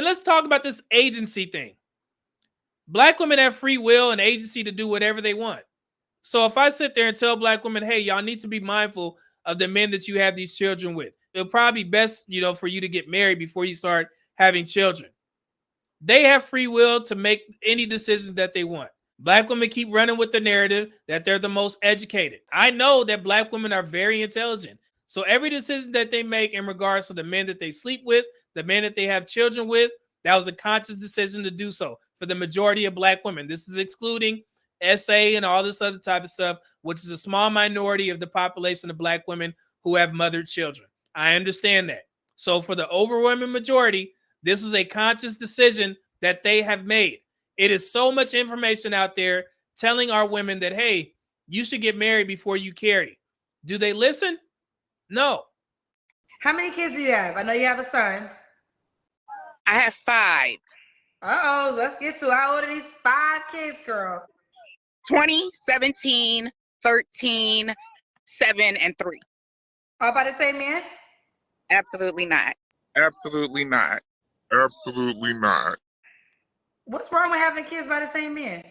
And let's talk about this agency thing. Black women have free will and agency to do whatever they want. So if I sit there and tell black women, hey, y'all need to be mindful of the men that you have these children with, it'll probably be best, for you to get married before you start having children. They have free will to make any decisions that they want. Black women keep running with the narrative that they're the most educated. I know that black women are very intelligent. So every decision that they make in regards to the men that they sleep with, the men that they have children with, that was a conscious decision to do so for the majority of black women. This is excluding SA and all this other type of stuff, which is a small minority of the population of black women who have mothered children. I understand that. So for the overwhelming majority, this is a conscious decision that they have made. It is so much information out there telling our women that, hey, you should get married before you carry. Do they listen? No. How many kids do you have? I know you have a son. I have 5. Uh-oh, let's get to how old are these 5 kids, girl? 20, 17, 13, 7, and 3. All by the same man? Absolutely not. Absolutely not. Absolutely not. What's wrong with having kids by the same man?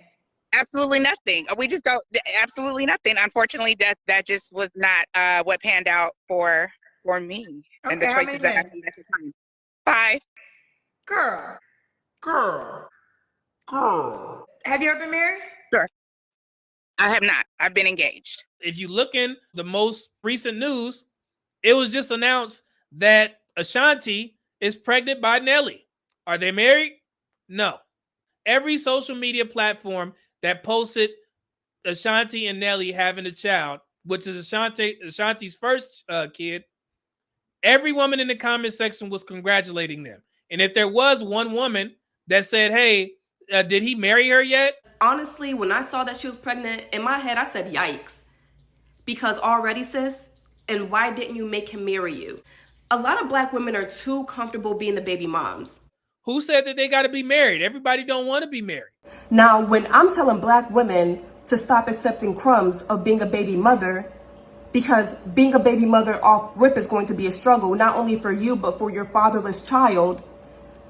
Absolutely nothing. We just don't. Absolutely nothing. Unfortunately, that just was not what panned out for me and the choices that I made at the time. 5. Girl. Have you ever been married? Sure. I have not. I've been engaged. If you look in the most recent news, it was just announced that Ashanti is pregnant by Nelly. Are they married? No. Every social media platform that posted Ashanti and Nelly having a child, which is Ashanti's first kid, every woman in the comment section was congratulating them. And if there was one woman that said, hey, did he marry her yet? Honestly, when I saw that she was pregnant, in my head, I said, yikes. Because already, sis, and why didn't you make him marry you? A lot of black women are too comfortable being the baby moms. Who said that they got to be married? Everybody don't want to be married. Now, when I'm telling black women to stop accepting crumbs of being a baby mother, because being a baby mother off rip is going to be a struggle, not only for you, but for your fatherless child,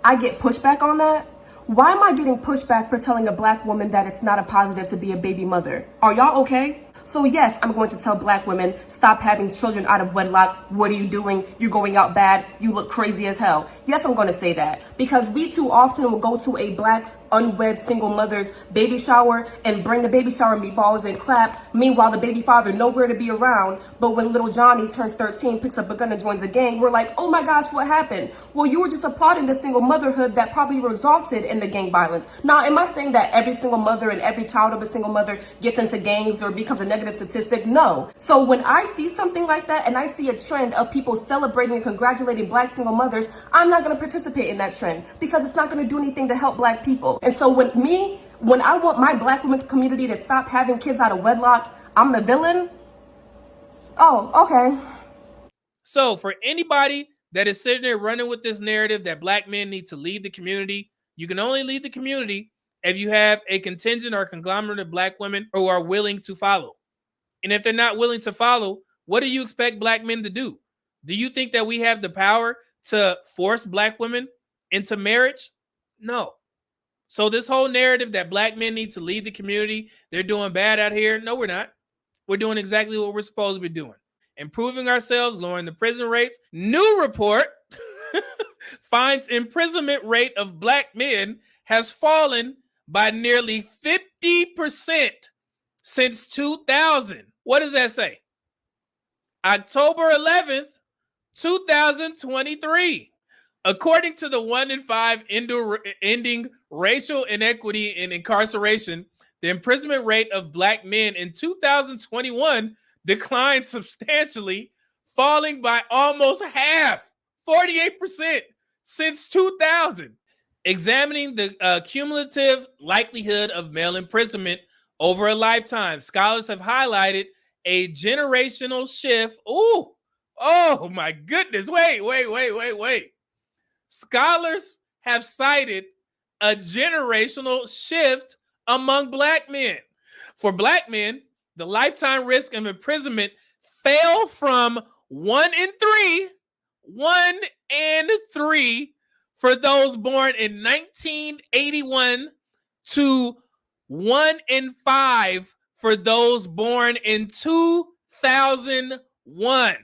I get pushback on that. Why am I getting pushback for telling a black woman that it's not a positive to be a baby mother? Are y'all okay? So yes, I'm going to tell black women, stop having children out of wedlock. What are you doing? You're going out bad. You look crazy as hell. Yes, I'm going to say that because we too often will go to a black unwed single mother's baby shower and bring the baby shower meatballs and clap. Meanwhile, the baby father nowhere to be around. But when little Johnny turns 13, picks up a gun and joins a gang, we're like, oh my gosh, what happened? Well, you were just applauding the single motherhood that probably resulted in the gang violence. Now, am I saying that every single mother and every child of a single mother gets into gangs or becomes a negative statistic? No. So when I see something like that and I see a trend of people celebrating and congratulating black single mothers, I'm not going to participate in that trend because it's not going to do anything to help black people. And so when I want my black women's community to stop having kids out of wedlock, I'm the villain? Oh, okay. So for anybody that is sitting there running with this narrative that black men need to lead the community, you can only lead the community if you have a contingent or conglomerate of black women who are willing to follow. And if they're not willing to follow, what do you expect black men to do? Do you think that we have the power to force black women into marriage? No. So this whole narrative that black men need to lead the community, they're doing bad out here. No, we're not. We're doing exactly what we're supposed to be doing. Improving ourselves, lowering the prison rates. New report finds imprisonment rate of black men has fallen by nearly 50% since 2000. What does that say? October 11th, 2023. According to the 1 in 5 ending racial inequity in incarceration, the imprisonment rate of black men in 2021 declined substantially, falling by almost half, 48%, since 2000. Examining the cumulative likelihood of male imprisonment over a lifetime, scholars have highlighted a generational shift. Oh my goodness. Wait. Scholars have cited a generational shift among black men. For black men, the lifetime risk of imprisonment fell from 1 in 3 for those born in 1981 to 1 in 5 for those born in 2001.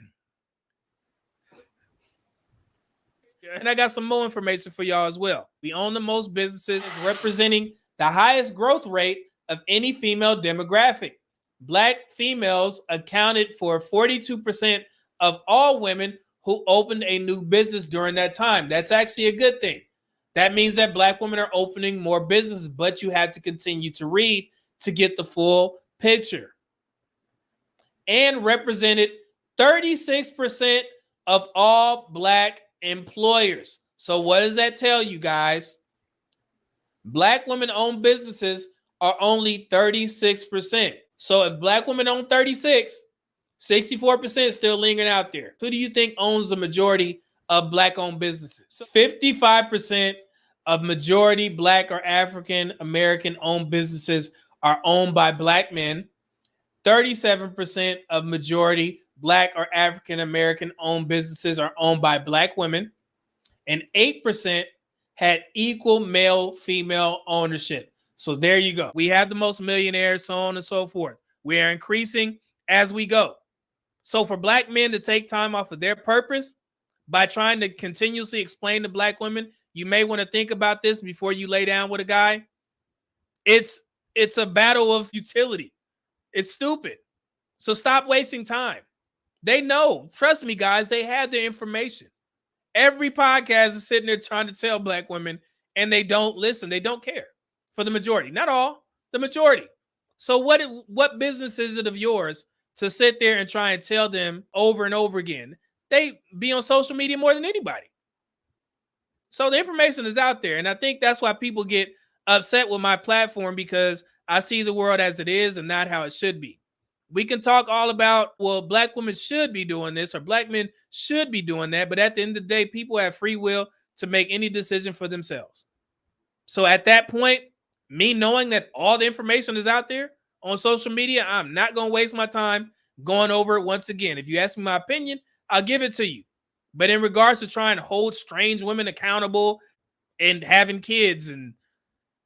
And I got some more information for y'all as well. We own the most businesses, representing the highest growth rate of any female demographic. Black females accounted for 42% of all women who opened a new business during that time. That's actually a good thing. That means that Black women are opening more businesses, but you have to continue to read to get the full picture. And represented 36% of all Black employers. So what does that tell you, guys? Black women-owned businesses are only 36%. So if Black women own 36, 64% still lingering out there. Who do you think owns the majority of Black-owned businesses? So 55% of majority Black or African American-owned businesses are owned by Black men. 37% of majority Black or African American-owned businesses are owned by Black women. And 8% had equal male-female ownership. So there you go. We have the most millionaires, so on and so forth. We are increasing as we go. So for Black men to take time off of their purpose by trying to continuously explain to Black women, you may want to think about this before you lay down with a guy. It's a battle of futility. It's stupid. So stop wasting time. They know. Trust me, guys, they have the information. Every podcast is sitting there trying to tell Black women, and they don't listen. They don't care. For the majority. Not all, the majority. So what business is it of yours to sit there and try and tell them over and over again? They be on social media more than anybody. So the information is out there. And I think that's why people get upset with my platform, because I see the world as it is and not how it should be. We can talk all about, well, Black women should be doing this or Black men should be doing that. But at the end of the day, people have free will to make any decision for themselves. So at that point, me knowing that all the information is out there on social media, I'm not going to waste my time going over it once again. If you ask me my opinion, I'll give it to you. But in regards to trying to hold strange women accountable and having kids, and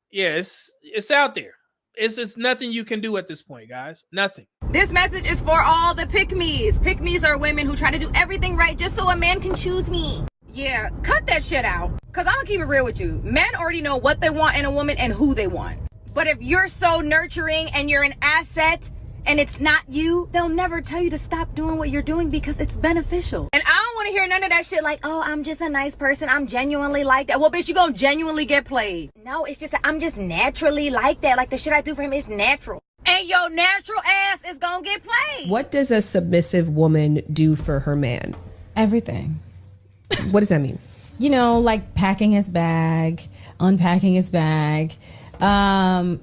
yeah, it's out there. It's nothing you can do at this point, guys. Nothing. This message is for all the pick-me's. Pick-me's are women who try to do everything right just so a man can choose me. Yeah, cut that shit out. Because I'm going to keep it real with you. Men already know what they want in a woman and who they want. But if you're so nurturing and you're an asset and it's not you, they'll never tell you to stop doing what you're doing because it's beneficial. And I don't want to hear none of that shit like, oh, I'm just a nice person. I'm genuinely like that. Well, bitch, you going to genuinely get played. No, it's just that I'm just naturally like that. Like the shit I do for him is natural. And your natural ass is going to get played. What does a submissive woman do for her man? Everything. What does that mean? You know, like packing his bag, unpacking his bag,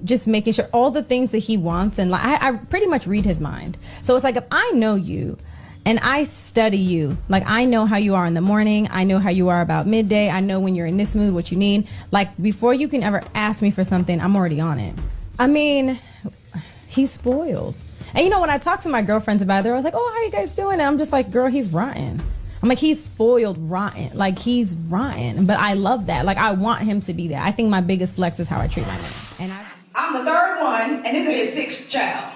just making sure all the things that he wants. And like, I pretty much read his mind. So it's like, if I know you and I study you, like I know how you are in the morning, I know how you are about midday, I know when you're in this mood, what you need. Like before you can ever ask me for something, I'm already on it. I mean, he's spoiled. And you know, when I talk to my girlfriends about it, I was like, oh, how you guys doing? And I'm just like, girl, he's rotten. I'm like, he's spoiled rotten. Like, he's rotten. But I love that. Like, I want him to be that. I think my biggest flex is how I treat my man. And I'm the third one, and this is his sixth child.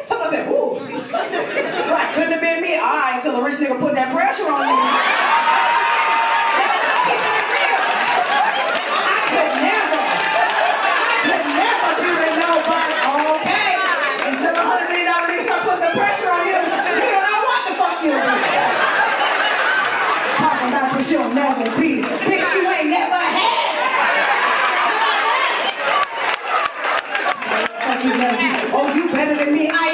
Someone said, ooh. Right, couldn't have been me. All right, until a rich nigga put that pressure on you. I could never be with nobody. Okay. Until $100 million nigga start putting the pressure on you, you don't know what the fuck you'll do. Talking about what you'll never be. Bitch, you ain't never had. Fuck you never be. Oh, you better than me. I